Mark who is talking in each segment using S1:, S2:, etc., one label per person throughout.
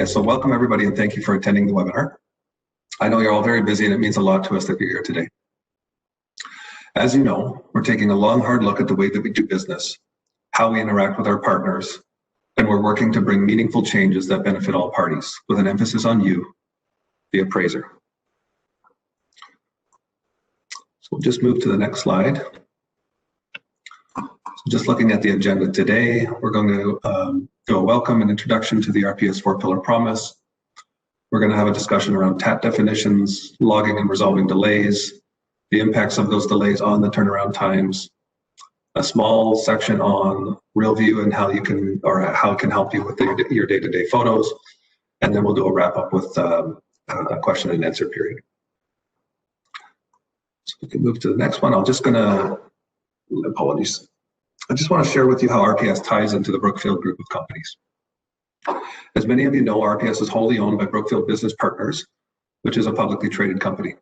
S1: So welcome everybody and thank you for attending the webinar. I know you're all very busy and it means a lot to us that you're here today. As you know, we're taking a long, hard look at the way that we do business, how we interact with our partners, and we're working to bring meaningful changes that benefit all parties, with an emphasis on you, the appraiser. So we'll just move to the next slide. So just looking at the agenda today, we're going to do a welcome and introduction to the RPS 4-pillar promise. We're going to have a discussion around TAT definitions, logging and resolving delays, the impacts of those delays on the turnaround times, a small section on RealView and how you can, or how it can help you with your day-to-day photos, and then we'll do a wrap-up with a question and answer period. So we can move to the next one. Apologies. I just want to share with you how RPS ties into the Brookfield group of companies. As many of you know, RPS is wholly owned by Brookfield Business Partners, which is a publicly traded company.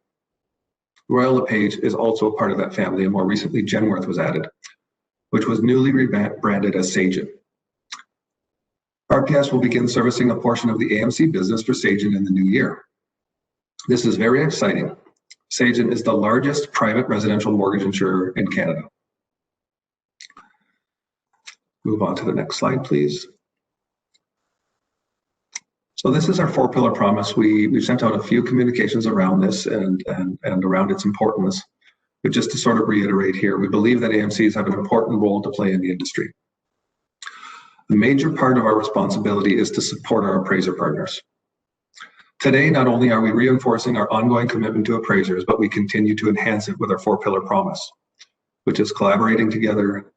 S1: Royal LePage is also a part of that family, and more recently Genworth was added, which was newly rebranded as Sagen. RPS will begin servicing a portion of the AMC business for Sagen in the new year. This is very exciting. Sagen is the largest private residential mortgage insurer in Canada. Move on to the next slide, please. So this is our 4-pillar promise. We've sent out a few communications around this and around its importance. But just to sort of reiterate here, we believe that AMCs have an important role to play in the industry. A major part of our responsibility is to support our appraiser partners. Today, not only are we reinforcing our ongoing commitment to appraisers, but we continue to enhance it with our 4-pillar promise, which is collaborating together,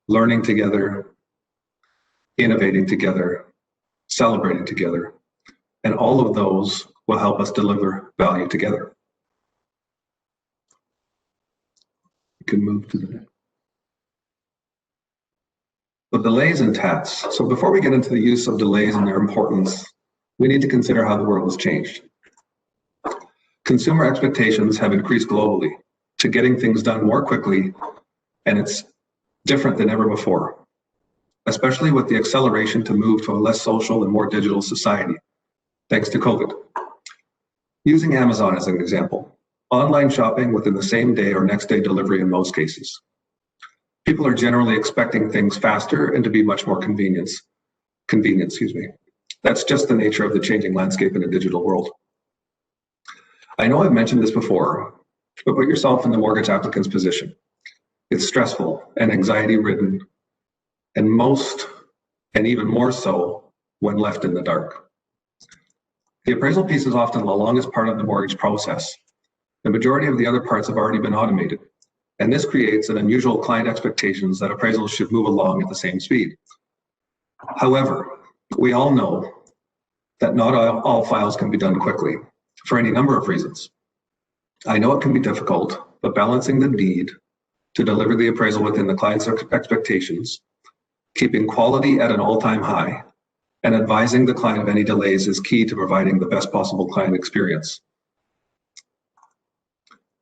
S1: learning together, innovating together, celebrating together, and all of those will help us deliver value together. You can move to the next. The delays and TATs. So before we get into the use of delays and their importance, we need to consider how the world has changed. Consumer expectations have increased globally to getting things done more quickly, and it's different than ever before, especially with the acceleration to move to a less social and more digital society, thanks to COVID. Using Amazon as an example, online shopping within the same day or next day delivery in most cases. People are generally expecting things faster and to be much more convenient. That's just the nature of the changing landscape in a digital world. I know I've mentioned this before, but put yourself in the mortgage applicant's position. It's stressful and anxiety-ridden, and even more so when left in the dark. The appraisal piece is often the longest part of the mortgage process. The majority of the other parts have already been automated, and this creates an unusual client expectations that appraisals should move along at the same speed. However, we all know that not all files can be done quickly for any number of reasons. I know it can be difficult, but balancing the need to deliver the appraisal within the client's expectations, keeping quality at an all-time high, and advising the client of any delays is key to providing the best possible client experience.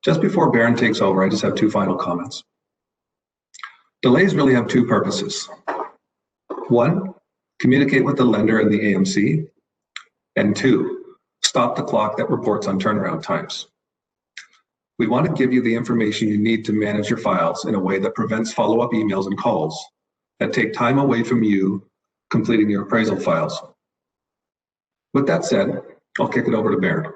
S1: Just before Barend takes over, I just have 2 final comments. Delays really have 2 purposes. 1, communicate with the lender and the AMC, and 2, stop the clock that reports on turnaround times. We want to give you the information you need to manage your files in a way that prevents follow-up emails and calls that take time away from you completing your appraisal files. With that said, I'll kick it over to Barend.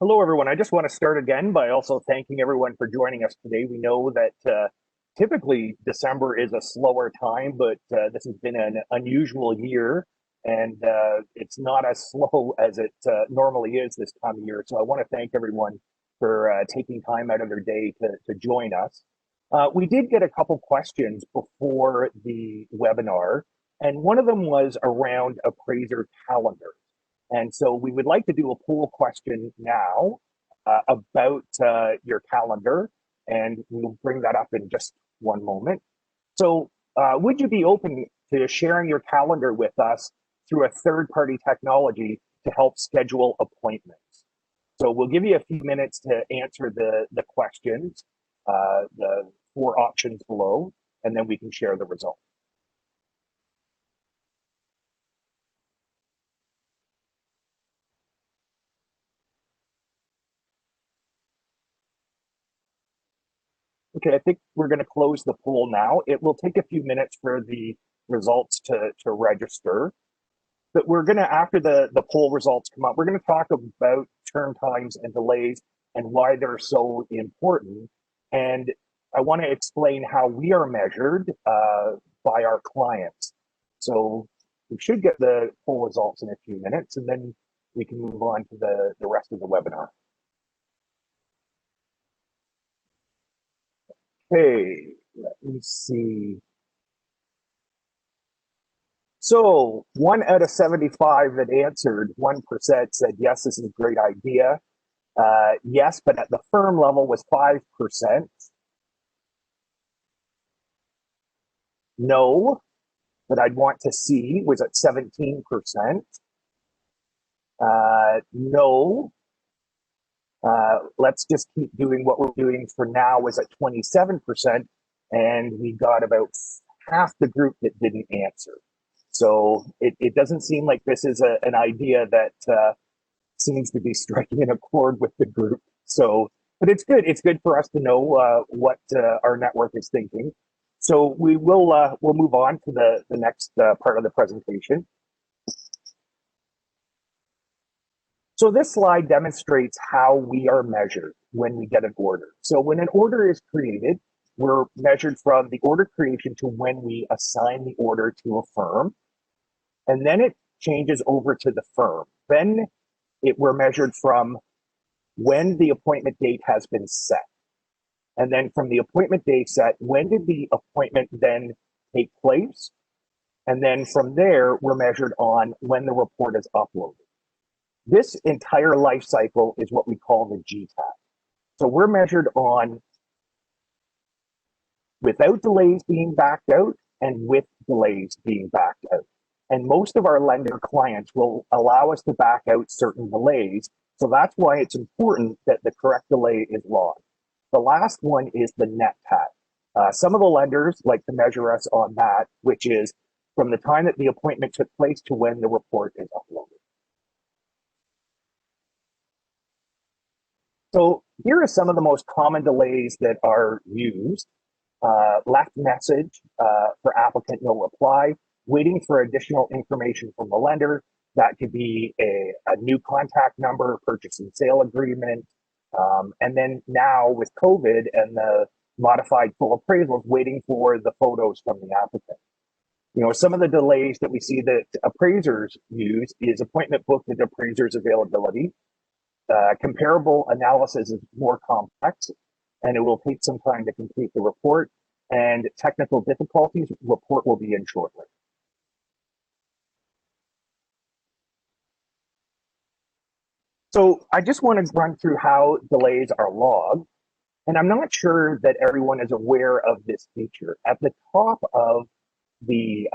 S2: Hello, everyone. I just want to start again by also thanking everyone for joining us today. We know that typically December is a slower time, but this has been an unusual year, and it's not as slow as it normally is this time of year. So I want to thank everyone for taking time out of their day to join us. We did get a couple questions before the webinar, and one of them was around appraiser calendars. And so we would like to do a poll question now about your calendar, and we'll bring that up in just one moment. So would you be open to sharing your calendar with us through a third-party technology to help schedule appointments? So we'll give you a few minutes to answer the questions, the 4 options below, and then we can share the results. Okay, I think we're going to close the poll now. It will take a few minutes for the results to register. But we're going to, after the poll results come up, we're going to talk about turn times and delays and why they're so important. And I want to explain how we are measured by our clients. So we should get the poll results in a few minutes, and then we can move on to the rest of the webinar. Okay, let me see. So 1 out of 75 that answered, 1% said, yes, this is a great idea. Yes, but at the firm level was 5%. No, but I'd want to see was at 17%. No, let's just keep doing what we're doing for now was at 27%. And we got about half the group that didn't answer. So it doesn't seem like this is an idea that seems to be striking an accord with the group. So, but it's good. It's good for us to know what our network is thinking. So we will we'll move on to the next part of the presentation. So this slide demonstrates how we are measured when we get an order. So when an order is created, we're measured from the order creation to when we assign the order to a firm. And then it changes over to the firm. Then we're measured from when the appointment date has been set. And then from the appointment date set, when did the appointment then take place? And then from there, we're measured on when the report is uploaded. This entire life cycle is what we call the GTAT. So we're measured on without delays being backed out and with delays being backed out. And most of our lender clients will allow us to back out certain delays. So that's why it's important that the correct delay is logged. The last one is the net TAT. Some of the lenders like to measure us on that, which is from the time that the appointment took place to when the report is uploaded. So here are some of the most common delays that are used. Left message for applicant, no reply, waiting for additional information from the lender. That could be a new contact number, purchase and sale agreement. And then now with COVID and the modified full appraisals, waiting for the photos from the applicant. You know, some of the delays that we see that appraisers use is appointment booked at appraiser's availability. Comparable analysis is more complex and it will take some time to complete the report, and technical difficulties, report will be in shortly. So I just want to run through how delays are logged, and I'm not sure that everyone is aware of this feature. At the top of the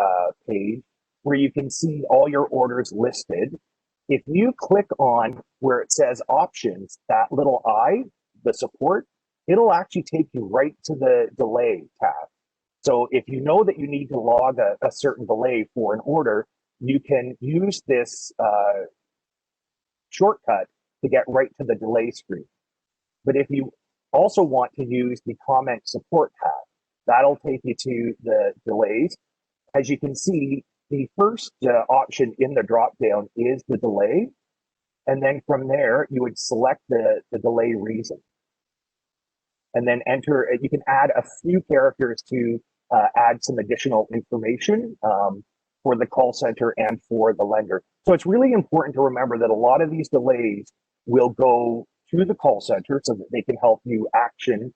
S2: page where you can see all your orders listed, if you click on where it says options, that little I, the support, it'll actually take you right to the delay tab. So if you know that you need to log a certain delay for an order, you can use this shortcut to get right to the delay screen. But if you also want to use the comment support tab, that'll take you to the delays. As you can see, the first option in the dropdown is the delay. And then from there, you would select the delay reason. And then enter, you can add a few characters to add some additional information for the call center and for the lender. So it's really important to remember that a lot of these delays will go to the call center so that they can help you action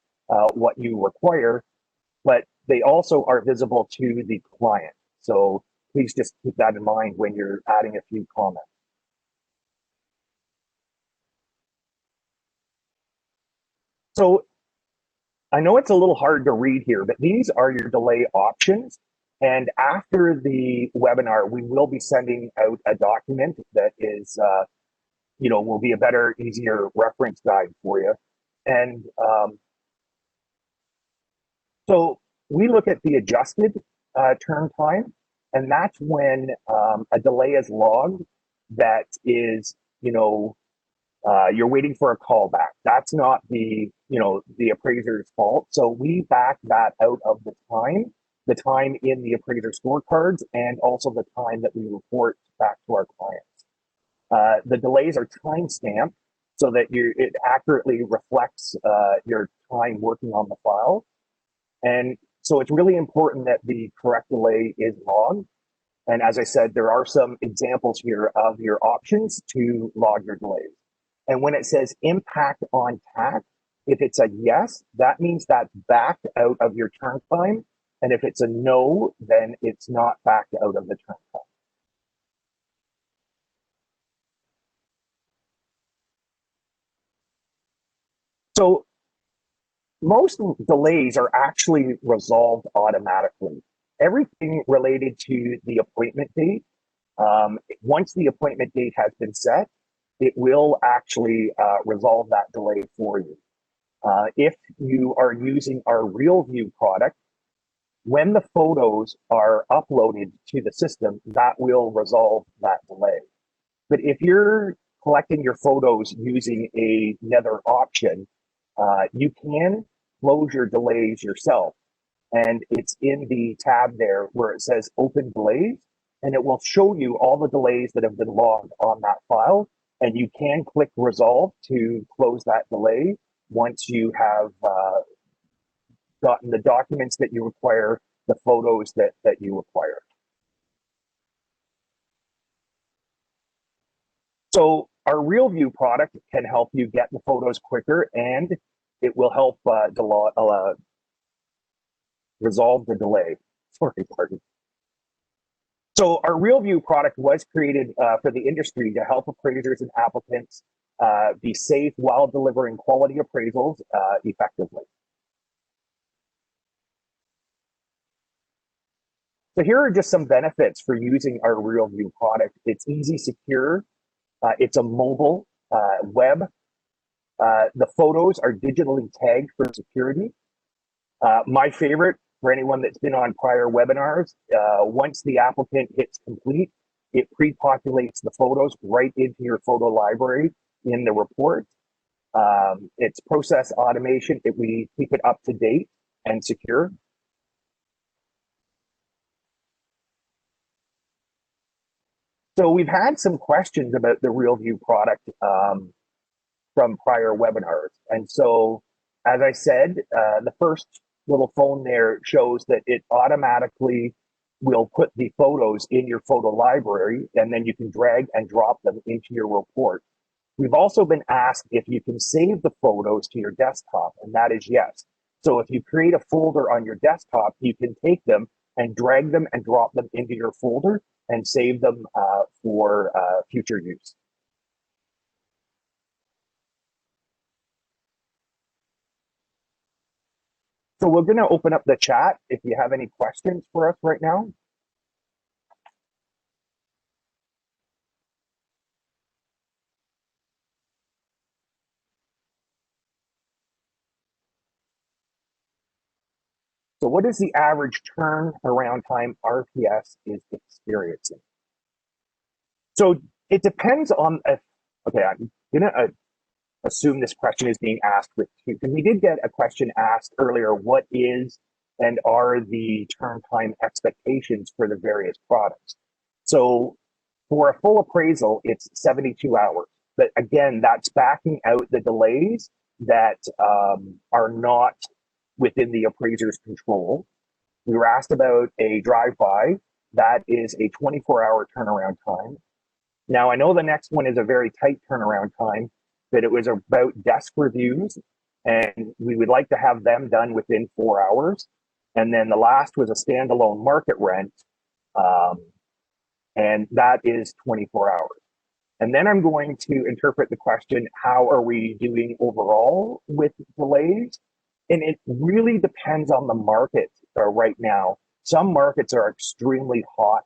S2: what you require, but they also are visible to the client. So please just keep that in mind when you're adding a few comments. So I know it's a little hard to read here, but these are your delay options. And after the webinar, we will be sending out a document that is, will be a better, easier reference guide for you. And so we look at the adjusted turn time, and that's when a delay is logged that is, You're waiting for a callback. That's not the appraiser's fault. So we back that out of the time in the appraiser scorecards, and also the time that we report back to our clients. The delays are time stamped so that it accurately reflects your time working on the file. And so it's really important that the correct delay is logged. And as I said, there are some examples here of your options to log your delays. And when it says impact on TAT, if it's a yes, that means that's backed out of your turn time. And if it's a no, then it's not backed out of the turn time. So most delays are actually resolved automatically. Everything related to the appointment date, once the appointment date has been set, it will actually resolve that delay for you. If you are using our RealView product, when the photos are uploaded to the system, that will resolve that delay. But if you're collecting your photos using another option, you can close your delays yourself. And it's in the tab there where it says open delays, and it will show you all the delays that have been logged on that file. And you can click resolve to close that delay once you have gotten the documents that you require, the photos that you require. So our RealView product can help you get the photos quicker, and it will help resolve the delay. Sorry, pardon. So our RealView product was created for the industry to help appraisers and applicants be safe while delivering quality appraisals effectively. So here are just some benefits for using our RealView product. It's easy, secure. It's a mobile web. The photos are digitally tagged for security. My favorite, for anyone that's been on prior webinars, once the applicant hits complete, it pre-populates the photos right into your photo library in the report. It's process automation. We keep it up to date and secure. So we've had some questions about the RealView product from prior webinars. And so, as I said, the first little phone there shows that it automatically will put the photos in your photo library, and then you can drag and drop them into your report. We've also been asked if you can save the photos to your desktop, and that is yes. So if you create a folder on your desktop, you can take them and drag them and drop them into your folder and save them for future use. So we're going to open up the chat if you have any questions for us right now. So what is the average turnaround time RPS is experiencing? So it depends on, okay, I'm going to assume this question is being asked with two, because we did get a question asked earlier, what is and are the turn time expectations for the various products? So for a full appraisal, it's 72 hours. But again, that's backing out the delays that are not within the appraiser's control. We were asked about a drive-by. That is a 24-hour turnaround time. Now, I know the next one is a very tight turnaround time, but it was about desk reviews, and we would like to have them done within 4 hours. And then the last was a standalone market rent, and that is 24 hours. And then I'm going to interpret the question, how are we doing overall with delays? And it really depends on the market right now. Some markets are extremely hot,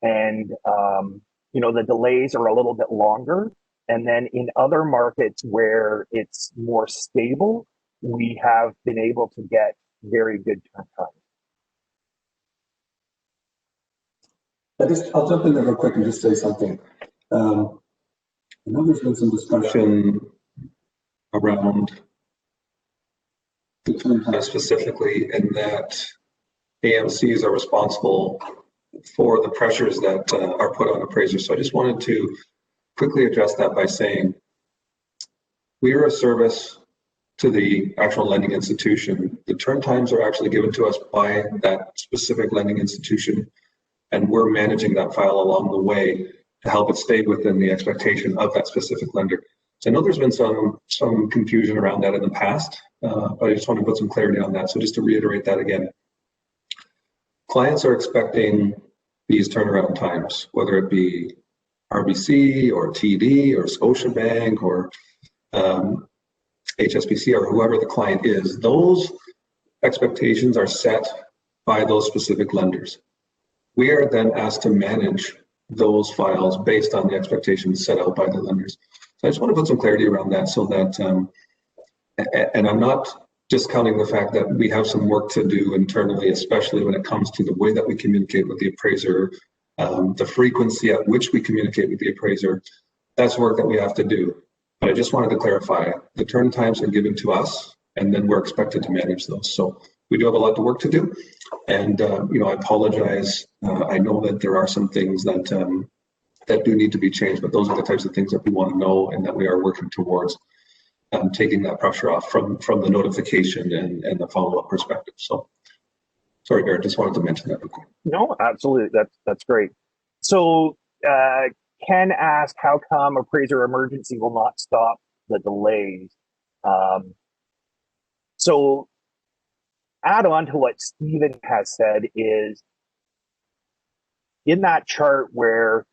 S2: and the delays are a little bit longer. And then in other markets where it's more stable, we have been able to get very good turn times.
S3: I'll jump in there real quick and just say something.
S1: I know there's been some discussion around the term time specifically, and that AMCs are responsible for the pressures that are put on appraisers. So I just wanted to quickly address that by saying we are a service to the actual lending institution. The turn times are actually given to us by that specific lending institution, and we're managing that file along the way to help it stay within the expectation of that specific lender. So I know there's been some confusion around that in the past, but I just want to put some clarity on that. So just to reiterate that again, clients are expecting these turnaround times, whether it be RBC or TD or Scotiabank or HSBC or whoever the client is. Those expectations are set by those specific lenders. We are then asked to manage those files based on the expectations set out by the lenders. So I just want to put some clarity around that so that, and I'm not discounting the fact that we have some work to do internally, especially when it comes to the way that we communicate with the appraiser, the frequency at which we communicate with the appraiser. That's work that we have to do. But I just wanted to clarify, the turn times are given to us, and then we're expected to manage those. So we do have a lot of work to do. And, I apologize. I know that there are some things that that do need to be changed, but those are the types of things that we want to know and that we are working towards taking that pressure off from the notification and the follow-up perspective. So sorry, Barend, just wanted to mention that before.
S2: No, absolutely. That's great. So Ken asked, how come appraiser emergency will not stop the delays? So add on to what Stephen has said is in that chart where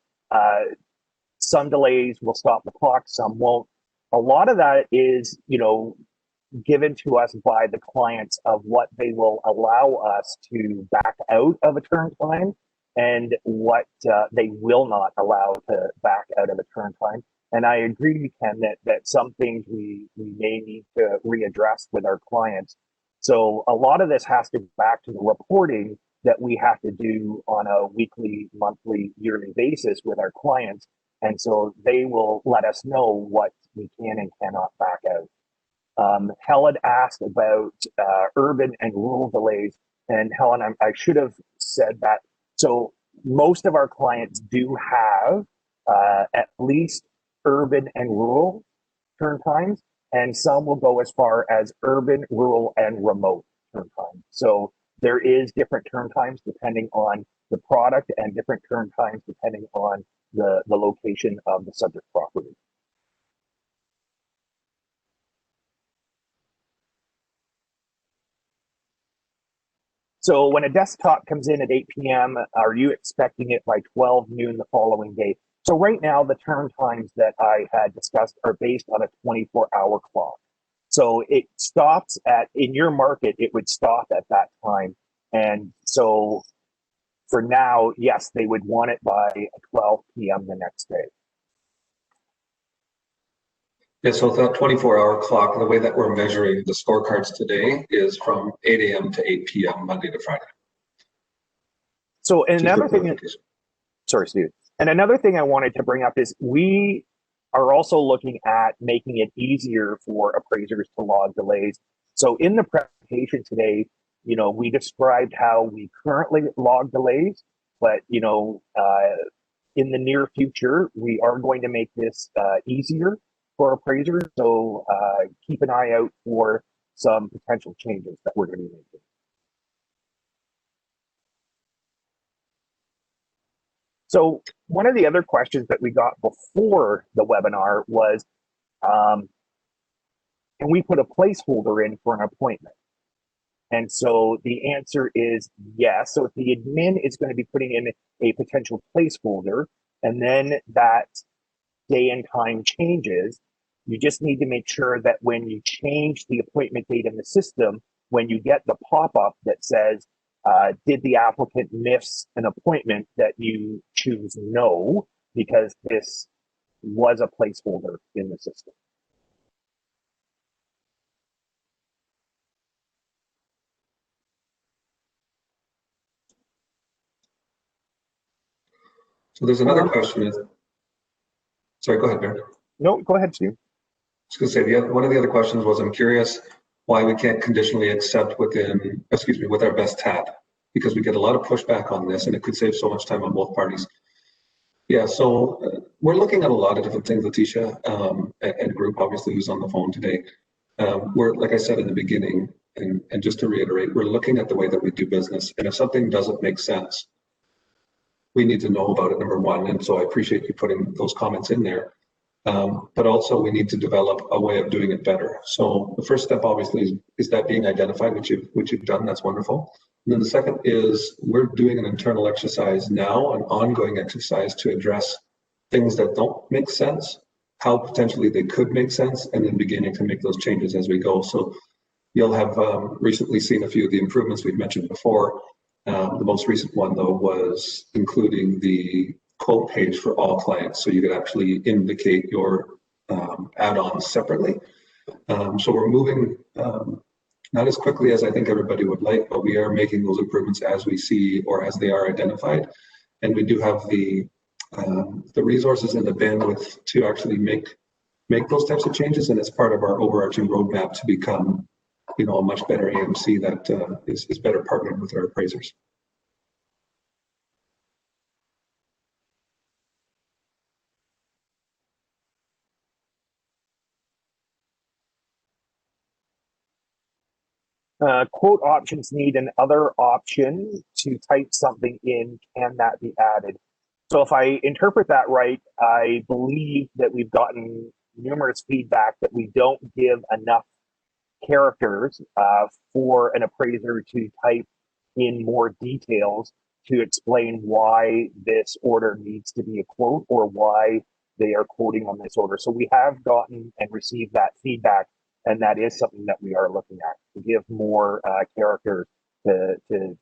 S2: some delays will stop the clock, some won't. A lot of that is, given to us by the clients of what they will allow us to back out of a turn time and what they will not allow to back out of a turn time. And I agree, Ken, that some things we may need to readdress with our clients. So a lot of this has to go back to the reporting that we have to do on a weekly, monthly, yearly basis with our clients. And so they will let us know what we can and cannot back out. Helen asked about urban and rural delays. And Helen, I should have said that. So most of our clients do have at least urban and rural turn times, and some will go as far as urban, rural, and remote turn times. So there is different turn times depending on the product and different turn times depending on the location of the subject property. So when a desktop comes in at 8 p.m., are you expecting it by 12 noon the following day? So right now, the turn times that I had discussed are based on a 24-hour clock. So it stops in your market, it would stop at that time. And so for now, yes, they would want it by 12 p.m. the next day.
S1: Yeah, so that 24-hour clock, the way that we're measuring the scorecards today is from 8 a.m. to 8 p.m. Monday to Friday.
S2: So another thing, sorry, Steve. And another thing I wanted to bring up is we are also looking at making it easier for appraisers to log delays. So in the presentation today, we described how we currently log delays, but in the near future, we are going to make this easier for appraisers. So keep an eye out for some potential changes that we're going to be making. So one of the other questions that we got before the webinar was, can we put a placeholder in for an appointment? And so the answer is yes. So if the admin is going to be putting in a potential placeholder, and then that day and time changes, you just need to make sure that when you change the appointment date in the system, when you get the pop-up that says, did the applicant miss an appointment, that you choose no, because this was a placeholder in the system.
S1: So there's another question. Sorry, go ahead, Barend.
S2: No, go ahead, Steve.
S1: I was going to say, one of the other questions was, I'm curious why we can't conditionally accept with our best TAT, because we get a lot of pushback on this and it could save so much time on both parties. Yeah, so we're looking at a lot of different things, Letitia, and group, obviously, who's on the phone today. We're, like I said in the beginning, and just to reiterate, we're looking at the way that we do business. And if something doesn't make sense, we need to know about it, number one. And so I appreciate you putting those comments in there. But also we need to develop a way of doing it better. So the first step, obviously, is that being identified, which you've done. That's wonderful. And then the second is we're doing an internal exercise now, an ongoing exercise to address things that don't make sense, how potentially they could make sense, and then beginning to make those changes as we go. So you'll have recently seen a few of the improvements we've mentioned before. The most recent one, though, was including the quote page for all clients, so you could actually indicate your add-ons separately. So we're moving not as quickly as I think everybody would like, but we are making those improvements as we see or as they are identified. And we do have the resources and the bandwidth to actually make those types of changes, and it's part of our overarching roadmap to become, a much better AMC that is better partnered with our appraisers.
S2: Quote options need an other option to type something in. Can that be added? So if I interpret that right, I believe that we've gotten numerous feedback that we don't give enough characters for an appraiser to type in more details to explain why this order needs to be a quote or why they are quoting on this order. So we have gotten and received that feedback, and that is something that we are looking at, to give more characters to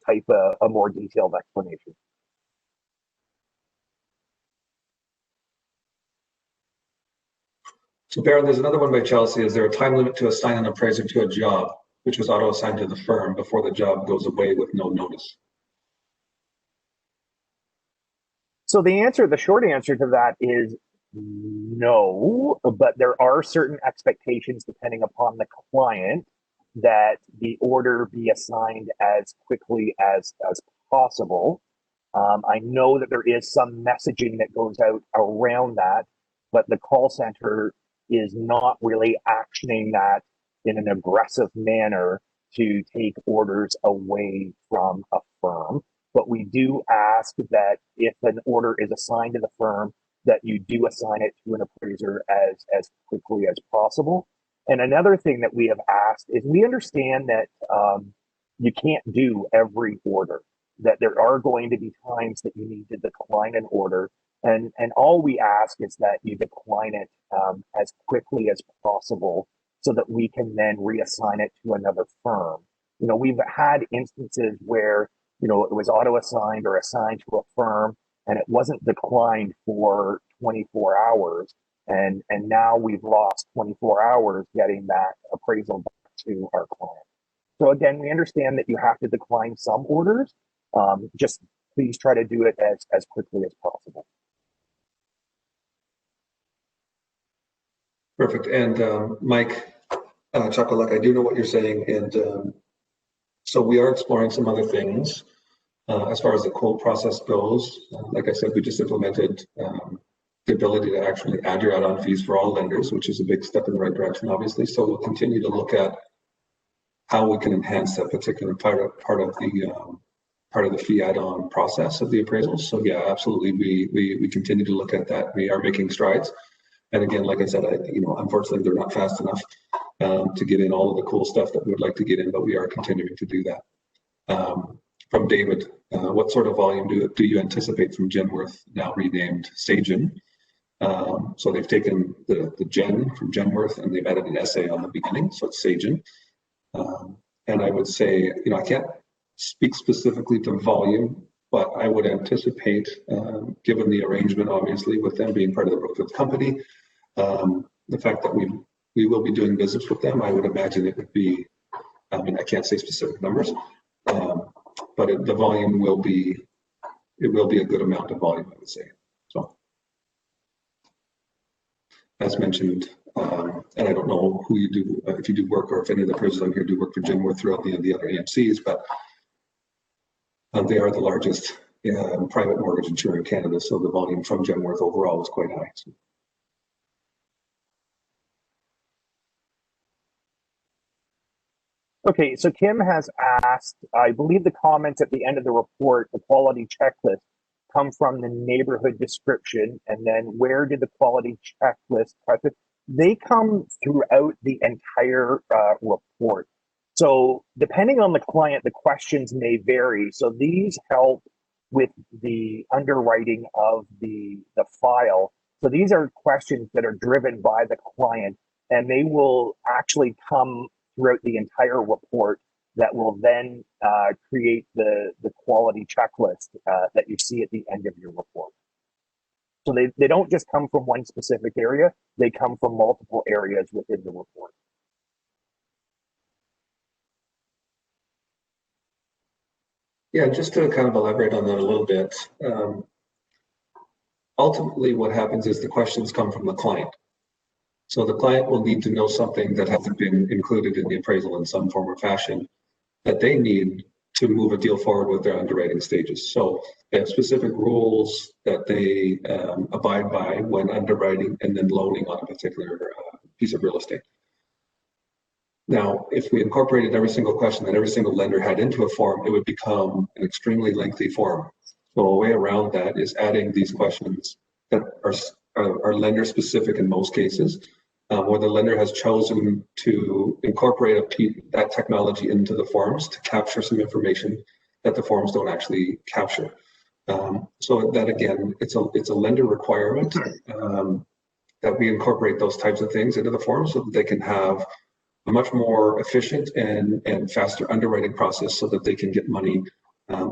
S2: type a more detailed explanation.
S1: So Barend, there's another one by Chelsea. Is there a time limit to assign an appraiser to a job, which was auto-assigned to the firm before the job goes away with no notice?
S2: So the short answer to that is no, but there are certain expectations depending upon the client that the order be assigned as quickly as possible. I know that there is some messaging that goes out around that, but the call center is not really actioning that in an aggressive manner to take orders away from a firm. But we do ask that if an order is assigned to the firm, that you do assign it to an appraiser as quickly as possible. And another thing that we have asked is, we understand that you can't do every order, that there are going to be times that you need to decline an order. And all we ask is that you decline it as quickly as possible so that we can then reassign it to another firm. We've had instances where, it was auto-assigned or assigned to a firm and it wasn't declined for 24 hours. And now we've lost 24 hours getting that appraisal back to our client. So again, we understand that you have to decline some orders. Just please try to do it as quickly as possible.
S1: Perfect. And Mike Chuckaluk, I do know what you're saying. And so we are exploring some other things as far as the quote process goes. Like I said, we just implemented the ability to actually add your add-on fees for all lenders, which is a big step in the right direction, obviously. So we'll continue to look at how we can enhance that particular part of the fee add-on process of the appraisals. So yeah, absolutely, we continue to look at that. We are making strides. And again, like I said, unfortunately, they're not fast enough to get in all of the cool stuff that we would like to get in, but we are continuing to do that. From David, what sort of volume do you anticipate from Genworth, now renamed Sagen? So they've taken the Gen from Genworth and they've added an essay on the beginning, so it's Sagen. And I would say, I can't speak specifically to volume, but I would anticipate, given the arrangement, obviously, with them being part of the Brookfield company, the fact that we will be doing business with them, I would imagine it would be, I can't say specific numbers, but the volume will be a good amount of volume, I would say. So as mentioned, and I don't know who you do, if you do work or if any of the appraisers on here do work for Genworth throughout the other AMCs, but they are the largest private mortgage insurer in Canada, so the volume from Genworth overall is quite high. So.
S2: Okay, so Kim has asked, I believe the comments at the end of the report, the quality checklist, come from the neighborhood description, and then where did the quality checklist, they come throughout the entire report. So depending on the client, the questions may vary. So these help with the underwriting of the file. So these are questions that are driven by the client, and they will actually come throughout the entire report that will then create the quality checklist that you see at the end of your report. So they don't just come from one specific area, they come from multiple areas within the report.
S1: Yeah, just to kind of elaborate on that a little bit, ultimately what happens is the questions come from the client. So the client will need to know something that hasn't been included in the appraisal in some form or fashion that they need to move a deal forward with their underwriting stages. So they have specific rules that they abide by when underwriting and then loaning on a particular piece of real estate. Now, if we incorporated every single question that every single lender had into a form, it would become an extremely lengthy form. So a way around that is adding these questions that are lender specific in most cases, where the lender has chosen to incorporate that technology into the forms to capture some information that the forms don't actually capture. So that again, it's a lender requirement that we incorporate those types of things into the forms so that they can have a much more efficient and faster underwriting process, so that they can get money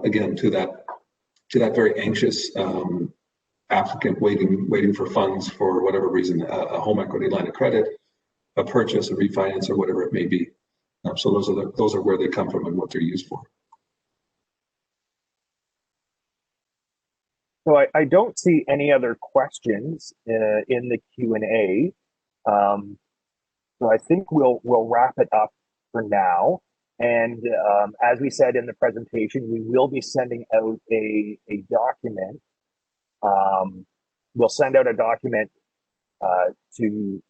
S1: again to that very anxious applicant waiting for funds for whatever reason, a home equity line of credit, a purchase, a refinance, or whatever it may be. So those are where they come from and what they're used for.
S2: So I don't see any other questions in the Q&A. So I think we'll wrap it up for now. And as we said in the presentation, we will be sending out a document. We'll send out a document to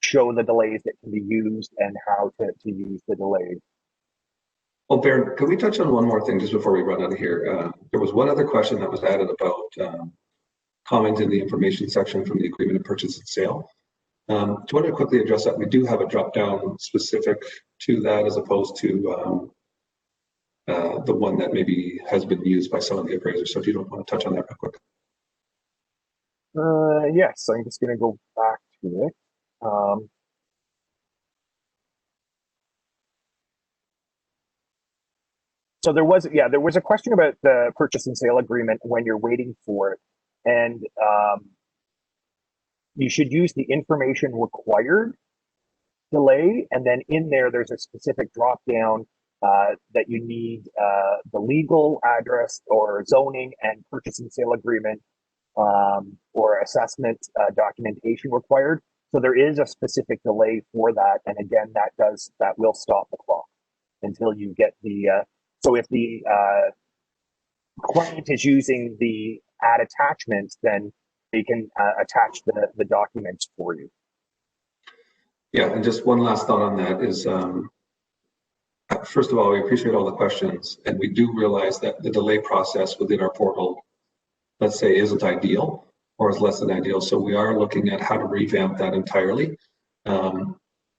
S2: show the delays that can be used and how to use the delays.
S1: Well, Barend, can we touch on one more thing just before we run out of here? There was one other question that was added about comment in the information section from the agreement of purchase and sale. Do you want to quickly address that? We do have a drop down specific to that, as opposed to the one that maybe has been used by some of the appraisers. So if you don't want to touch on that real quick.
S2: Yes, I'm just going to go back to it. So there was a question about the purchase and sale agreement when you're waiting for it, and you should use the information required delay, and then in there's a specific drop down that you need the legal address or zoning and purchase and sale agreement or assessment documentation required. So there is a specific delay for that, and again, that will stop the clock until you get the. So if the client is using the add attachments, then they can attach the documents for you.
S1: Yeah, and just one last thought on that is, first of all, we appreciate all the questions, and we do realize that the delay process within our portal, let's say, isn't ideal or is less than ideal. So we are looking at how to revamp that entirely.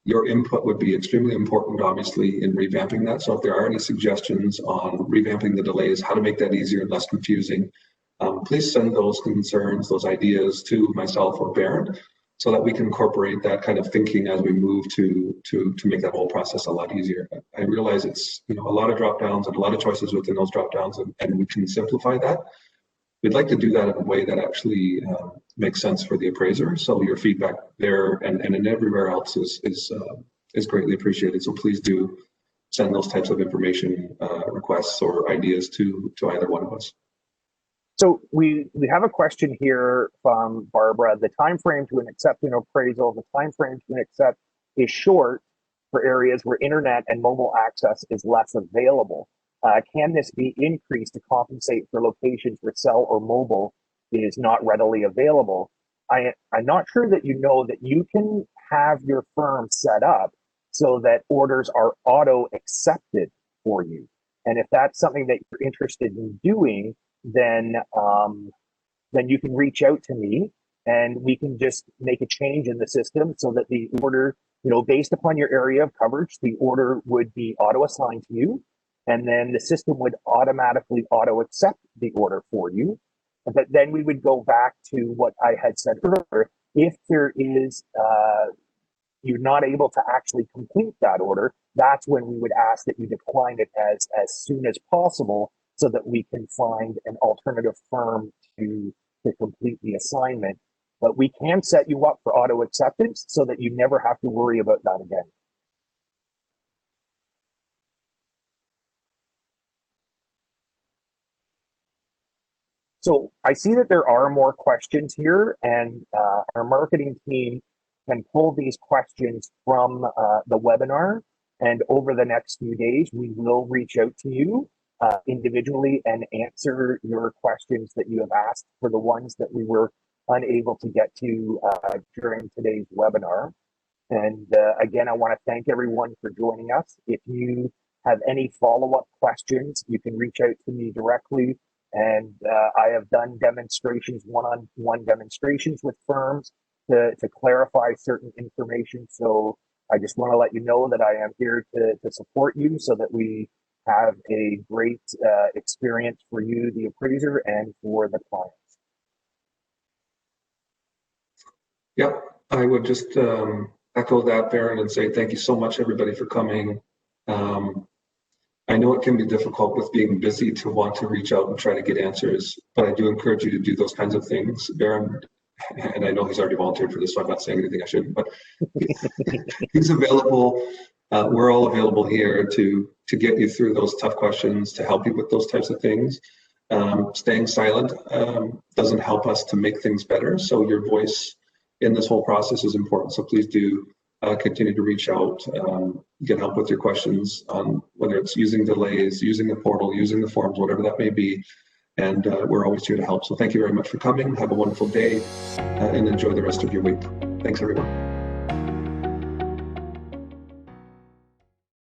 S1: Your input would be extremely important, obviously, in revamping that. So if there are any suggestions on revamping the delays, how to make that easier and less confusing, please send those concerns, those ideas to myself or Barend, so that we can incorporate that kind of thinking as we move to make that whole process a lot easier. I realize it's a lot of drop downs and a lot of choices within those drop downs, and we can simplify that. We'd like to do that in a way that actually makes sense for the appraiser. So your feedback there and everywhere else is greatly appreciated. So please do send those types of information requests or ideas to either one of us.
S2: So we have a question here from Barbara. The time frame to accept an appraisal, the time frame to accept is short for areas where internet and mobile access is less available. Can this be increased to compensate for locations where cell or mobile is not readily available? I'm not sure that you know that you can have your firm set up so that orders are auto accepted for you. And if that's something that you're interested in doing, then you can reach out to me and we can just make a change in the system so that the order, based upon your area of coverage, the order would be auto assigned to you. And then the system would automatically auto accept the order for you. But then we would go back to what I had said earlier. If there is, you're not able to actually complete that order, that's when we would ask that you decline it as soon as possible so that we can find an alternative firm to complete the assignment. But we can set you up for auto acceptance so that you never have to worry about that again. So I see that there are more questions here, and our marketing team can pull these questions from the webinar. And over the next few days, we will reach out to you individually and answer your questions that you have asked for the ones that we were unable to get to during today's webinar. And again, I want to thank everyone for joining us. If you have any follow-up questions, you can reach out to me directly. And I have done demonstrations, one-on-one demonstrations with firms to clarify certain information. So I just want to let you know that I am here to support you so that we have a great experience for you, the appraiser, and for the clients.
S1: Yep, I would just echo that, Barend, and say thank you so much, everybody, for coming. I know it can be difficult with being busy to want to reach out and try to get answers, but I do encourage you to do those kinds of things. Barend, and I know he's already volunteered for this, so I'm not saying anything I shouldn't, but he's available. We're all available here to get you through those tough questions, to help you with those types of things. Staying silent doesn't help us to make things better, so your voice in this whole process is important. So please do continue to reach out, get help with your questions on whether it's using delays, using the portal, using the forms, whatever that may be. And we're always here to help. So thank you very much for coming. Have a wonderful day and enjoy the rest of your week. Thanks, everyone.